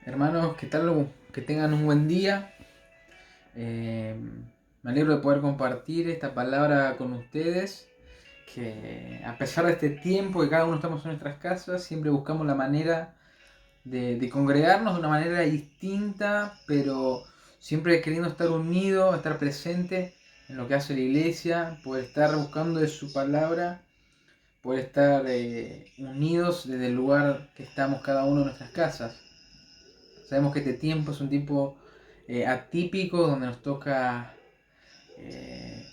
Hermanos, ¿qué tal? Que tengan un buen día. Eh, Me alegro de poder compartir esta palabra con ustedes. Que a pesar de este tiempo que cada uno estamos en nuestras casas, siempre buscamos la manera de congregarnos de una manera distinta, pero siempre queriendo estar unidos, estar presente en lo que hace la iglesia, poder estar buscando de su palabra, poder estar unidos desde el lugar que estamos cada uno en nuestras casas. Sabemos que este tiempo es un tiempo atípico donde nos toca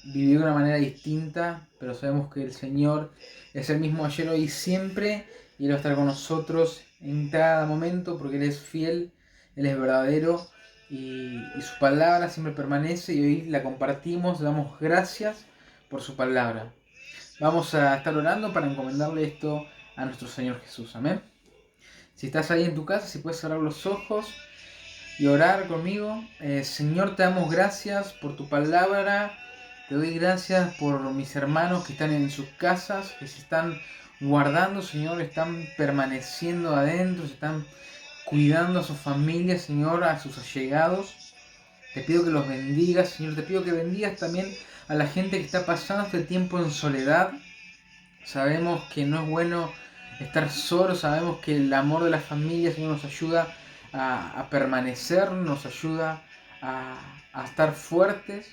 vivir de una manera distinta, pero sabemos que el Señor es el mismo ayer, hoy y siempre, y Él va a estar con nosotros en cada momento porque Él es fiel, Él es verdadero y su palabra siempre permanece y hoy la compartimos, damos gracias por su palabra. Vamos a estar orando para encomendarle esto a nuestro Señor Jesús. Amén. Si estás ahí en tu casa, si puedes cerrar los ojos y orar conmigo. Señor, te damos gracias por tu palabra. Te doy gracias por mis hermanos que están en sus casas, que se están guardando, Señor, están permaneciendo adentro, se están cuidando a sus familias, Señor, a sus allegados. Te pido que los bendigas, Señor. Te pido que bendigas también a la gente que está pasando este tiempo en soledad. Sabemos que no es bueno estar solo, sabemos que el amor de la familia, Señor, nos ayuda a permanecer, nos ayuda a, a estar fuertes.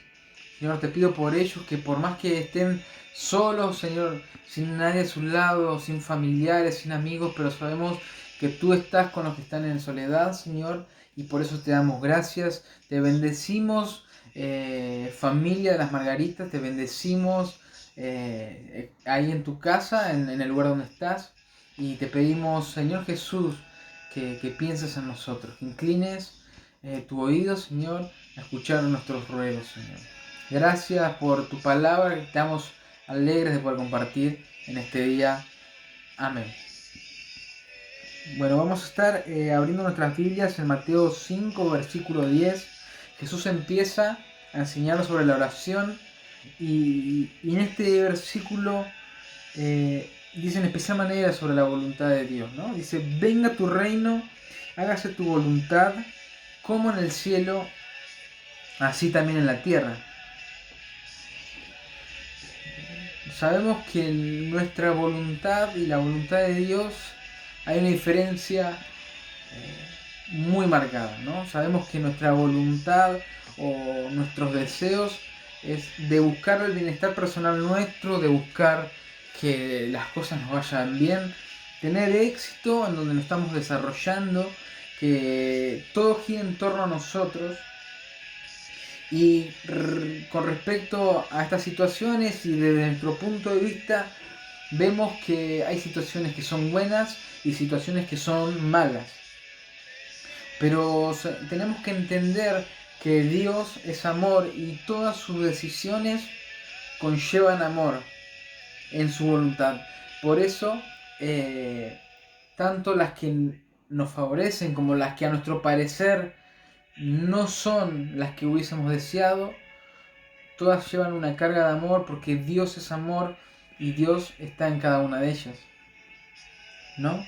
Señor, te pido por ellos que por más que estén solos, Señor, sin nadie a su lado, sin familiares, sin amigos, pero sabemos que tú estás con los que están en soledad, Señor, y por eso te damos gracias. Te bendecimos, familia de las Margaritas, te bendecimos ahí en tu casa, en el lugar donde estás, y te pedimos, Señor Jesús, que pienses en nosotros, que inclines tu oído, Señor, a escuchar nuestros ruegos, Señor. Gracias por tu palabra, que estamos alegres de poder compartir en este día. Amén. Bueno, vamos a estar abriendo nuestras Biblias en Mateo 5, versículo 10. Jesús empieza a enseñarnos sobre la oración y en este versículo dice en especial manera sobre la voluntad de Dios, ¿no? Dice, venga tu reino, hágase tu voluntad, como en el cielo, así también en la tierra. Sabemos que en nuestra voluntad y la voluntad de Dios hay una diferencia muy marcada, ¿no? Sabemos que nuestra voluntad o nuestros deseos es de buscar el bienestar personal nuestro, de buscar que las cosas nos vayan bien, tener éxito en donde nos estamos desarrollando, que todo gira en torno a nosotros. Y con respecto a estas situaciones y desde nuestro punto de vista, vemos que hay situaciones que son buenas y situaciones que son malas. Pero tenemos que entender que Dios es amor y todas sus decisiones conllevan amor en su voluntad. Por eso, tanto las que nos favorecen como las que a nuestro parecer no son las que hubiésemos deseado, todas llevan una carga de amor porque Dios es amor y Dios está en cada una de ellas, ¿no?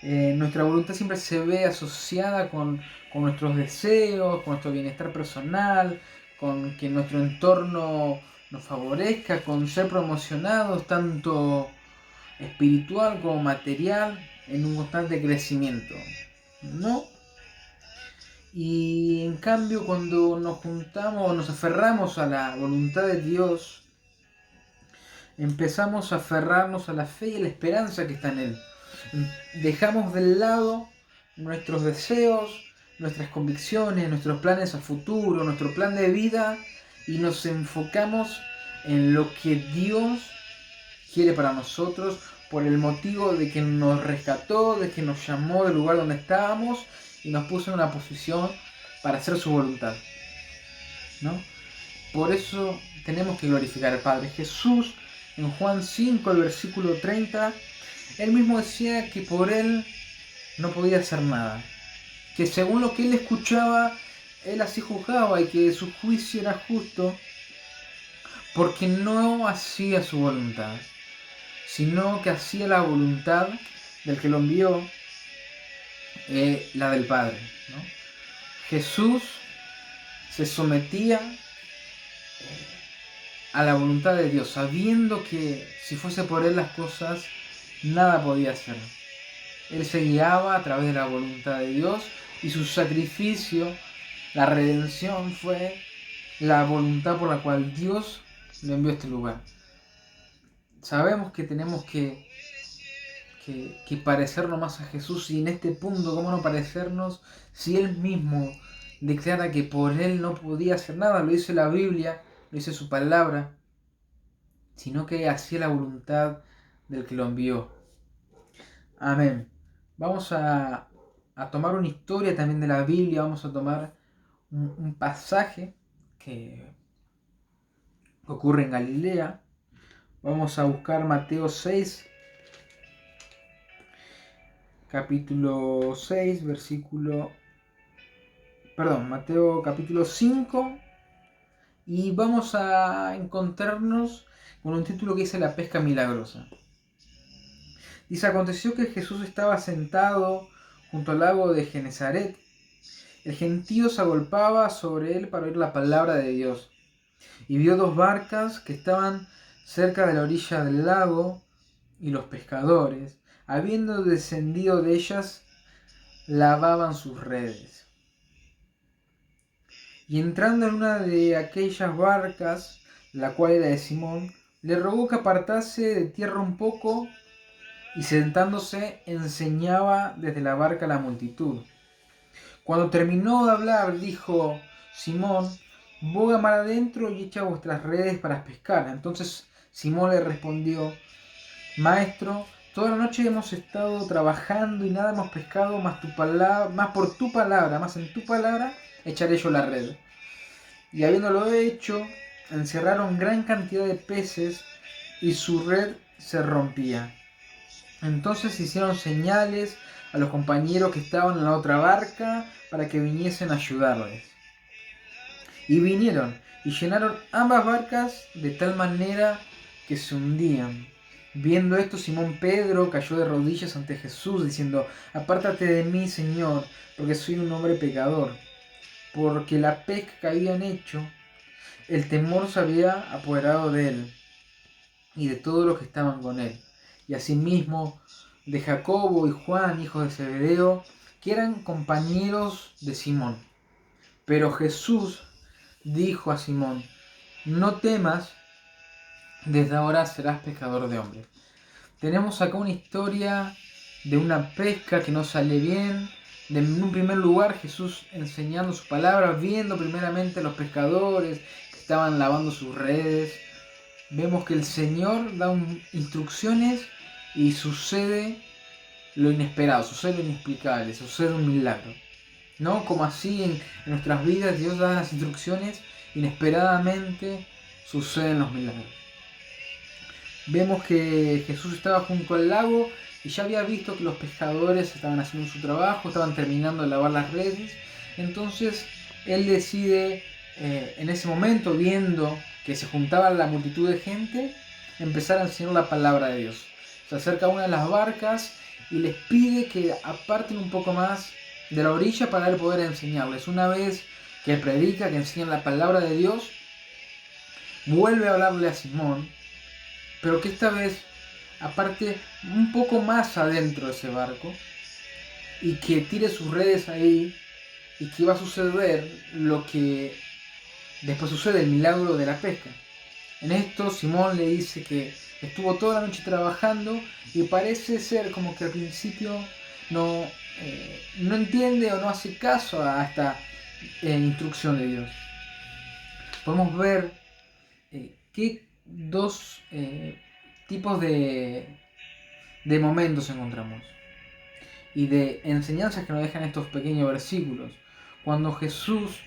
Nuestra voluntad siempre se ve asociada con nuestros deseos, con nuestro bienestar personal, con que nuestro entorno nos favorezca, con ser promocionados tanto espiritual como material en un constante crecimiento, ¿no? Y en cambio cuando nos juntamos o nos aferramos a la voluntad de Dios, empezamos a aferrarnos a la fe y a la esperanza que está en Él. Dejamos de lado nuestros deseos, nuestras convicciones, nuestros planes a futuro, nuestro plan de vida y nos enfocamos en lo que Dios quiere para nosotros por el motivo de que nos rescató, de que nos llamó del lugar donde estábamos y nos puso en una posición para hacer su voluntad, ¿no? Por eso tenemos que glorificar al Padre. Jesús en Juan 5, el versículo 30, él mismo decía que por él no podía hacer nada, que según lo que él escuchaba, él así juzgaba y que su juicio era justo porque no hacía su voluntad, sino que hacía la voluntad del que lo envió la del Padre, ¿no? Jesús se sometía a la voluntad de Dios, sabiendo que si fuese por él las cosas, nada podía hacer. Él se guiaba a través de la voluntad de Dios y su sacrificio, la redención, fue la voluntad por la cual Dios lo envió a este lugar. Sabemos que tenemos que parecernos más a Jesús, y en este punto, ¿cómo no parecernos si Él mismo declara que por Él no podía hacer nada? Lo dice la Biblia, lo dice su palabra, sino que hacía la voluntad del que lo envió. Amén. Vamos a tomar una historia también de la Biblia, vamos a tomar un pasaje que ocurre en Galilea. Vamos a buscar Mateo 6, capítulo 6, Mateo capítulo 5, y vamos a encontrarnos con un título que dice La pesca milagrosa. Dice: aconteció que Jesús estaba sentado junto al lago de Genesaret. El gentío se agolpaba sobre él para oír la palabra de Dios. Y vio dos barcas que estaban cerca de la orilla del lago, y los pescadores, habiendo descendido de ellas, lavaban sus redes. Y entrando en una de aquellas barcas, la cual era de Simón, le rogó que apartase de tierra un poco, y sentándose enseñaba desde la barca a la multitud. Cuando terminó de hablar, dijo: Simón, boga mar adentro y echa vuestras redes para pescar. Entonces Simón le respondió: Maestro, toda la noche hemos estado trabajando y nada hemos pescado, más por tu palabra, más en tu palabra echaré yo la red. Y habiéndolo hecho, encerraron gran cantidad de peces, y su red se rompía. Entonces hicieron señales a los compañeros que estaban en la otra barca para que viniesen a ayudarles. Y vinieron y llenaron ambas barcas de tal manera que se hundían. Viendo esto, Simón Pedro cayó de rodillas ante Jesús, diciendo: apártate de mí, Señor, porque soy un hombre pecador. Porque la pesca que habían hecho, el temor se había apoderado de él y de todos los que estaban con él. Y asimismo de Jacobo y Juan, hijos de Zebedeo, que eran compañeros de Simón. Pero Jesús dijo a Simón: no temas, desde ahora serás pescador de hombres. Tenemos acá una historia de una pesca que no sale bien. En un primer lugar, Jesús enseñando su palabra, viendo primeramente a los pescadores que estaban lavando sus redes. Vemos que el Señor da instrucciones y sucede lo inesperado, sucede lo inexplicable, sucede un milagro. ¿No? Como así en nuestras vidas Dios da las instrucciones, inesperadamente suceden los milagros. Vemos que Jesús estaba junto al lago y ya había visto que los pescadores estaban haciendo su trabajo, estaban terminando de lavar las redes. Entonces Él decide, en ese momento, viendo que se juntaba la multitud de gente, empezar a enseñar la palabra de Dios. Se acerca a una de las barcas y les pide que aparten un poco más de la orilla para él poder enseñarles. Una vez que predica, que enseña la palabra de Dios, vuelve a hablarle a Simón, pero que esta vez aparte un poco más adentro de ese barco y que tire sus redes ahí, y que va a suceder lo que después sucede, el milagro de la pesca. En esto Simón le dice que estuvo toda la noche trabajando y parece ser como que al principio no entiende o no hace caso a esta instrucción de Dios. Podemos ver qué dos tipos de momentos encontramos y de enseñanzas que nos dejan estos pequeños versículos. Cuando Jesús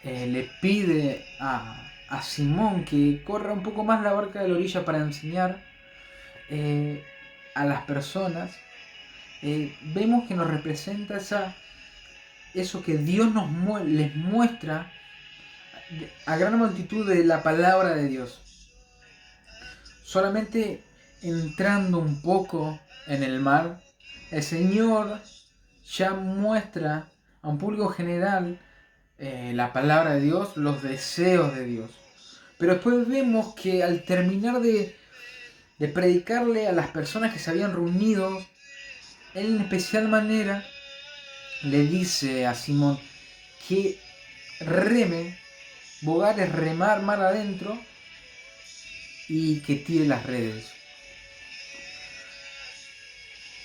le pide a Simón que corra un poco más la barca de la orilla para enseñar a las personas, vemos que nos representa eso que Dios les muestra a gran multitud de la palabra de Dios. Solamente entrando un poco en el mar, el Señor ya muestra a un público general la palabra de Dios, los deseos de Dios. Pero después vemos que al terminar de predicarle a las personas que se habían reunido, él en especial manera le dice a Simón que reme, bogar es remar mar adentro, y que tire las redes.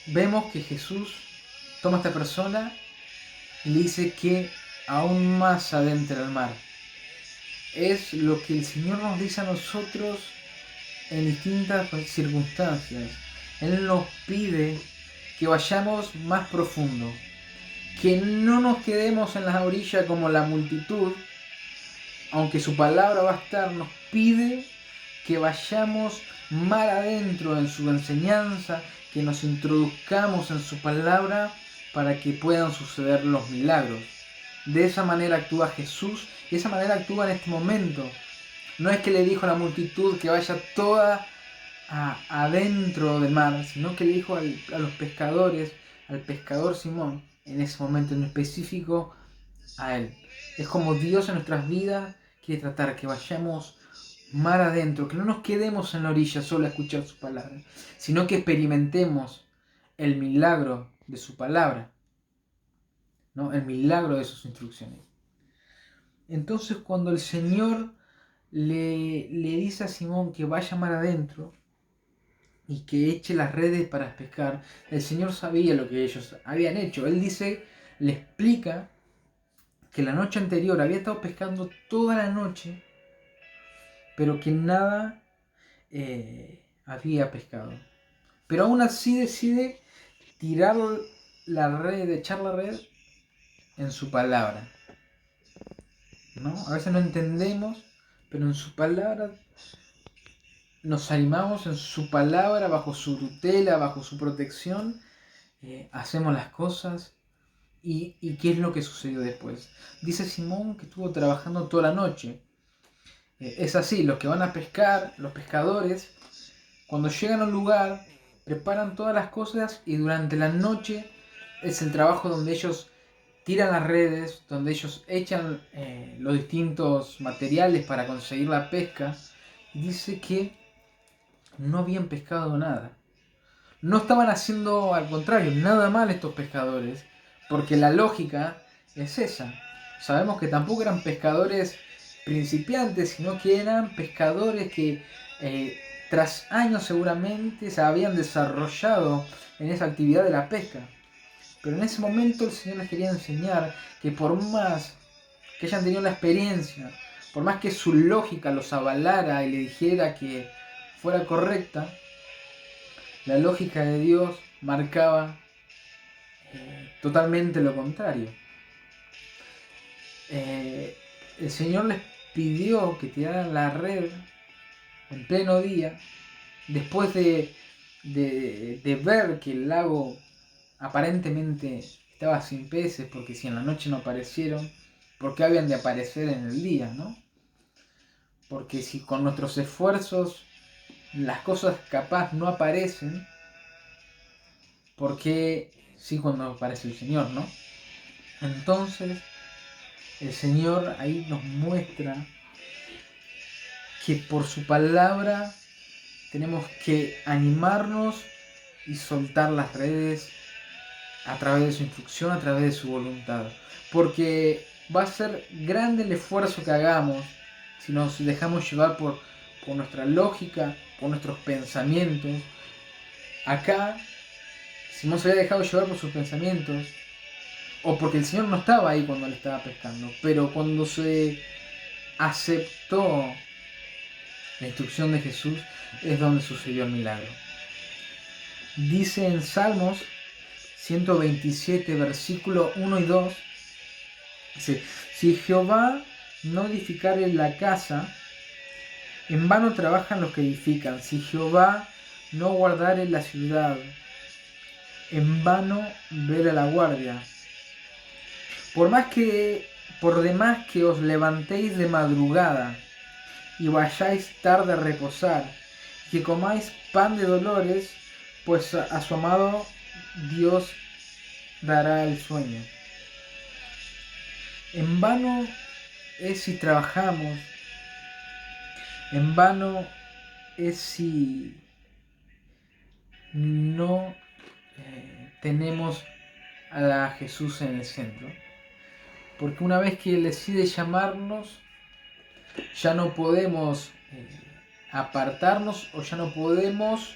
Vemos que Jesús toma a esta persona y le dice que aún más adentre al mar. Es lo que el Señor nos dice a nosotros en distintas circunstancias. Él nos pide que vayamos más profundo, que no nos quedemos en las orillas como la multitud, aunque su palabra va a estar, nos pide que vayamos mar adentro en su enseñanza, que nos introduzcamos en su palabra para que puedan suceder los milagros. De esa manera actúa Jesús y de esa manera actúa en este momento. No es que le dijo a la multitud que vaya toda adentro del mar, sino que le dijo a los pescadores, al pescador Simón, en ese momento en específico, a él. Es como Dios en nuestras vidas quiere tratar que vayamos mar adentro, que no nos quedemos en la orilla solo a escuchar su palabra, sino que experimentemos el milagro de su palabra, ¿no? El milagro de sus instrucciones. Entonces cuando el Señor le dice a Simón que vaya mar adentro y que eche las redes para pescar, el Señor sabía lo que ellos habían hecho. Él le explica que la noche anterior había estado pescando toda la noche, pero que nada había pescado. Pero aún así decide tirar la red, echar la red en su palabra, ¿no? A veces no entendemos, pero en su palabra nos animamos, en su palabra, bajo su tutela, bajo su protección, hacemos las cosas. ¿Y qué es lo que sucedió después? Dice Simón que estuvo trabajando toda la noche. Es así, los que van a pescar, los pescadores, cuando llegan a un lugar, preparan todas las cosas y durante la noche es el trabajo donde ellos tiran las redes, donde ellos echan los distintos materiales para conseguir la pesca. Y dice que no habían pescado nada. No estaban haciendo, al contrario, nada mal estos pescadores, porque la lógica es esa. Sabemos que tampoco eran pescadores principiantes, sino que eran pescadores que tras años seguramente se habían desarrollado en esa actividad de la pesca. Pero en ese momento el Señor les quería enseñar que por más que hayan tenido la experiencia, por más que su lógica los avalara y le dijera que fuera correcta, la lógica de Dios marcaba totalmente lo contrario. El Señor les pidió que tiraran la red en pleno día, después de ver que el lago aparentemente estaba sin peces, porque si en la noche no aparecieron, ¿por qué habían de aparecer en el día, no? Porque si con nuestros esfuerzos las cosas capaz no aparecen, ¿por qué sí cuando aparece el Señor, no? Entonces el Señor ahí nos muestra que por su palabra tenemos que animarnos y soltar las redes a través de su instrucción, a través de su voluntad. Porque va a ser grande el esfuerzo que hagamos si nos dejamos llevar por nuestra lógica, por nuestros pensamientos. Acá, Simón se había dejado llevar por sus pensamientos, o porque el Señor no estaba ahí cuando él estaba pescando, pero cuando se aceptó la instrucción de Jesús es donde sucedió el milagro. Dice en Salmos 127, versículo 1 y 2, dice: si Jehová no edificare la casa, en vano trabajan los que edifican. Si Jehová no guardare la ciudad, en vano vela la guardia. Por demás que os levantéis de madrugada y vayáis tarde a reposar, que comáis pan de dolores, pues a su amado Dios dará el sueño. En vano es si trabajamos, en vano es si no tenemos a Jesús en el centro. Porque una vez que Él decide llamarnos, ya no podemos apartarnos o ya no podemos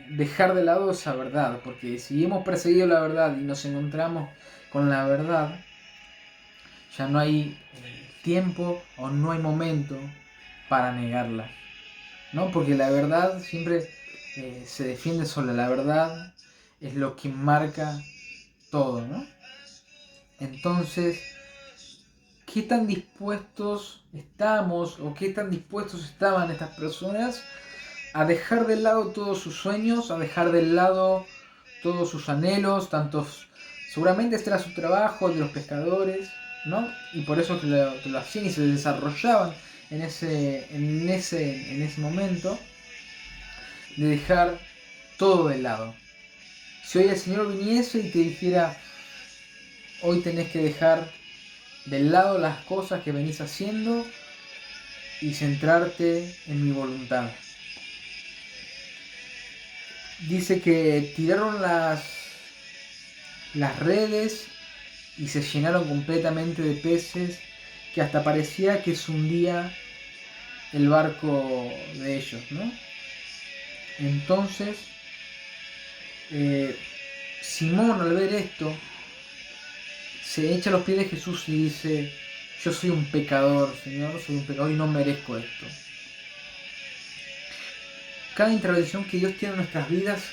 dejar de lado esa verdad. Porque si hemos perseguido la verdad y nos encontramos con la verdad, ya no hay tiempo o no hay momento para negarla, ¿no? Porque la verdad siempre se defiende sola. La verdad es lo que marca todo, ¿no? Entonces, ¿qué tan dispuestos estamos o qué tan dispuestos estaban estas personas a dejar de lado todos sus sueños, a dejar de lado todos sus anhelos, tantos, seguramente este era su trabajo, el de los pescadores, ¿no? Y por eso que lo hacían y se desarrollaban en ese momento, de dejar todo de lado. Si hoy el Señor viniese y te dijera, hoy tenés que dejar de lado las cosas que venís haciendo y centrarte en mi voluntad. Dice que tiraron las redes y se llenaron completamente de peces, que hasta parecía que se hundía el barco de ellos, ¿no? Entonces, Simón, al ver esto, se echa a los pies de Jesús y dice, yo soy un pecador, Señor, soy un pecador y no merezco esto. Cada intervención que Dios tiene en nuestras vidas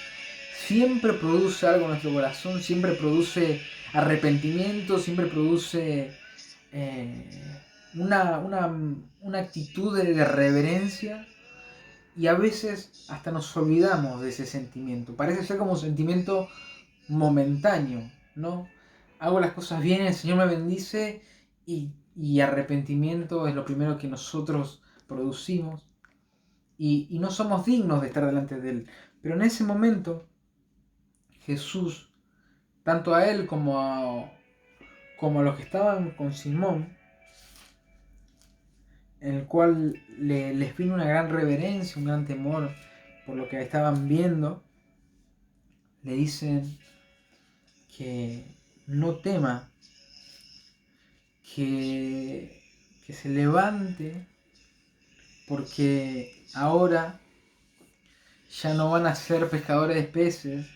siempre produce algo en nuestro corazón, siempre produce arrepentimiento, siempre produce una actitud de reverencia, y a veces hasta nos olvidamos de ese sentimiento. Parece ser como un sentimiento momentáneo, ¿no? Hago las cosas bien, el Señor me bendice y arrepentimiento es lo primero que nosotros producimos y no somos dignos de estar delante de Él. Pero en ese momento Jesús, tanto a él como a los que estaban con Simón, en el cual les vino una gran reverencia, un gran temor por lo que estaban viendo, le dicen que no tema, que se levante, porque ahora ya no van a ser pescadores de peces,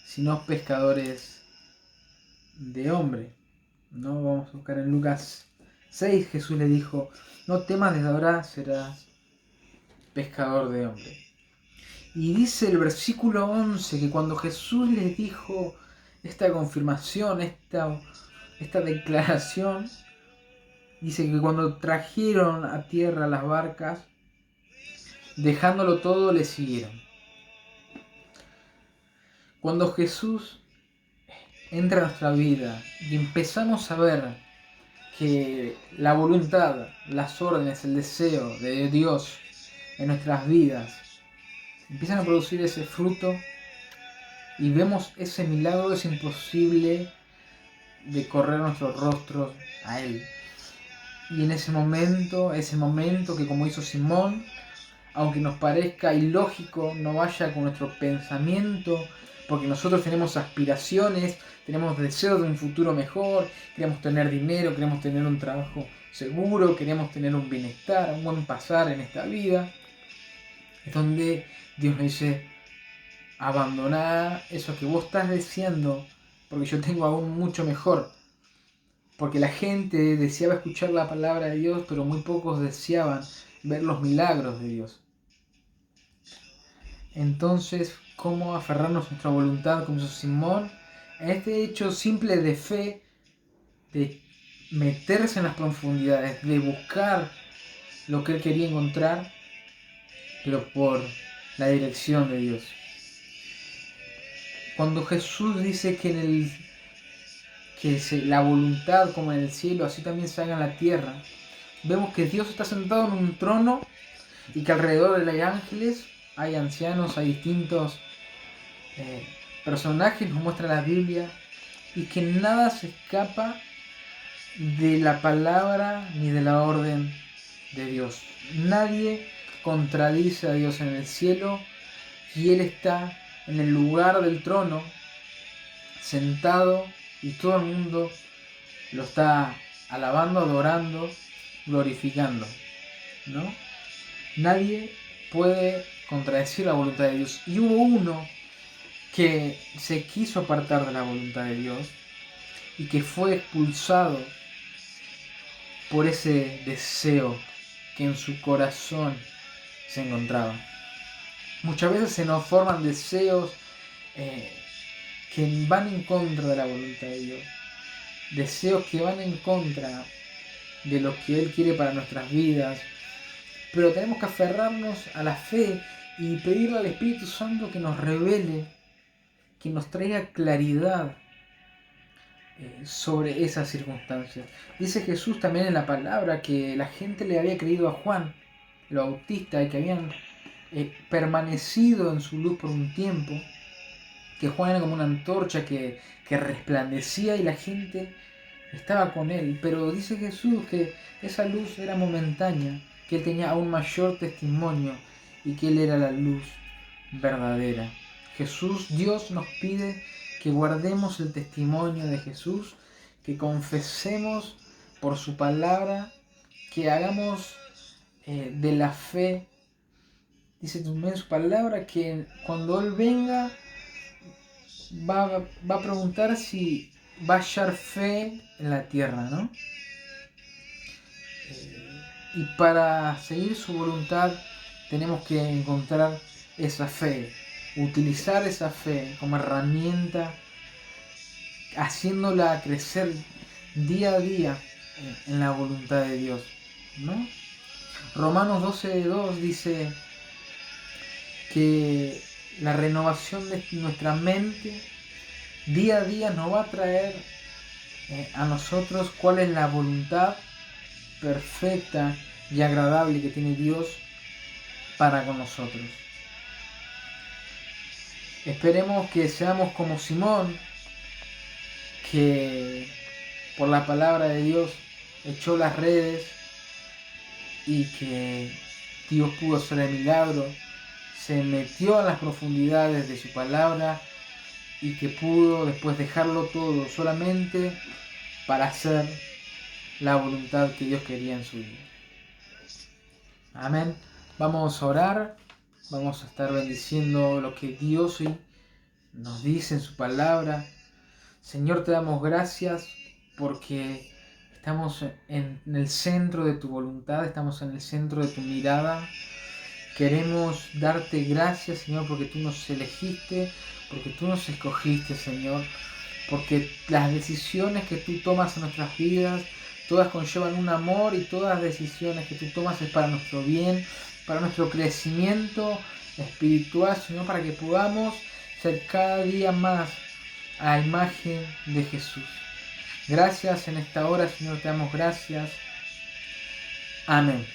sino pescadores de hombres, ¿no? Vamos a buscar en Lucas 6, Jesús le dijo, no temas, desde ahora serás pescador de hombres. Y dice el versículo 11 que cuando Jesús les dijo esta confirmación, esta declaración, dice que cuando trajeron a tierra las barcas, dejándolo todo, le siguieron. Cuando Jesús entra a nuestra vida y empezamos a ver que la voluntad, las órdenes, el deseo de Dios en nuestras vidas empiezan a producir ese fruto y vemos ese milagro, es imposible de correr nuestros rostros a Él. Y en ese momento que, como hizo Simón, aunque nos parezca ilógico, no vaya con nuestro pensamiento, porque nosotros tenemos aspiraciones, tenemos deseos de un futuro mejor, queremos tener dinero, queremos tener un trabajo seguro, queremos tener un bienestar, un buen pasar en esta vida. Es donde Dios nos dice, abandoná eso que vos estás deseando, porque yo tengo aún mucho mejor. Porque la gente deseaba escuchar la palabra de Dios, pero muy pocos deseaban ver los milagros de Dios. Entonces, ¿cómo aferrarnos a nuestra voluntad como hizo Simón? En este hecho simple de fe, de meterse en las profundidades, de buscar lo que él quería encontrar, pero por la dirección de Dios. Cuando Jesús dice que la voluntad como en el cielo, así también se haga en la tierra, vemos que Dios está sentado en un trono y que alrededor de él hay ángeles, hay ancianos, hay distintos personajes nos muestra la Biblia y que nada se escapa de la palabra ni de la orden de Dios. Nadie contradice a Dios en el cielo y Él está en el lugar del trono, sentado, y todo el mundo lo está alabando, adorando, glorificando, ¿no? Nadie puede contradecir la voluntad de Dios. Y hubo uno que se quiso apartar de la voluntad de Dios y que fue expulsado por ese deseo que en su corazón se encontraba. Muchas veces se nos forman deseos que van en contra de la voluntad de Dios. Deseos que van en contra de lo que Él quiere para nuestras vidas. Pero tenemos que aferrarnos a la fe y pedirle al Espíritu Santo que nos revele, que nos traiga claridad sobre esas circunstancias. Dice Jesús también en la palabra que la gente le había creído a Juan, el Bautista, y que habían permanecido en su luz por un tiempo, que Juan era como una antorcha que resplandecía y la gente estaba con él. Pero dice Jesús que esa luz era momentánea, que él tenía aún mayor testimonio y que él era la luz verdadera. Jesús, Dios nos pide que guardemos el testimonio de Jesús, que confesemos por su palabra, que hagamos de la fe. Dice en su palabra que cuando Él venga va a preguntar si va a hallar fe en la tierra, ¿no? Y para seguir su voluntad tenemos que encontrar esa fe, utilizar esa fe como herramienta, haciéndola crecer día a día en la voluntad de Dios, ¿no? Romanos 12:2 dice que la renovación de nuestra mente día a día nos va a traer a nosotros cuál es la voluntad perfecta y agradable que tiene Dios para con nosotros. Esperemos que seamos como Simón, que por la palabra de Dios echó las redes y que Dios pudo hacer el milagro, se metió a las profundidades de su palabra y que pudo después dejarlo todo solamente para hacer la voluntad que Dios quería en su vida. Amén. Vamos a orar, vamos a estar bendiciendo lo que Dios hoy nos dice en su palabra. Señor, te damos gracias porque estamos en el centro de tu voluntad, estamos en el centro de tu mirada. Queremos darte gracias, Señor, porque tú nos elegiste, porque tú nos escogiste, Señor, porque las decisiones que tú tomas en nuestras vidas, todas conllevan un amor y todas las decisiones que tú tomas es para nuestro bien, para nuestro crecimiento espiritual, Señor, para que podamos ser cada día más a la imagen de Jesús. Gracias en esta hora, Señor, te damos gracias. Amén.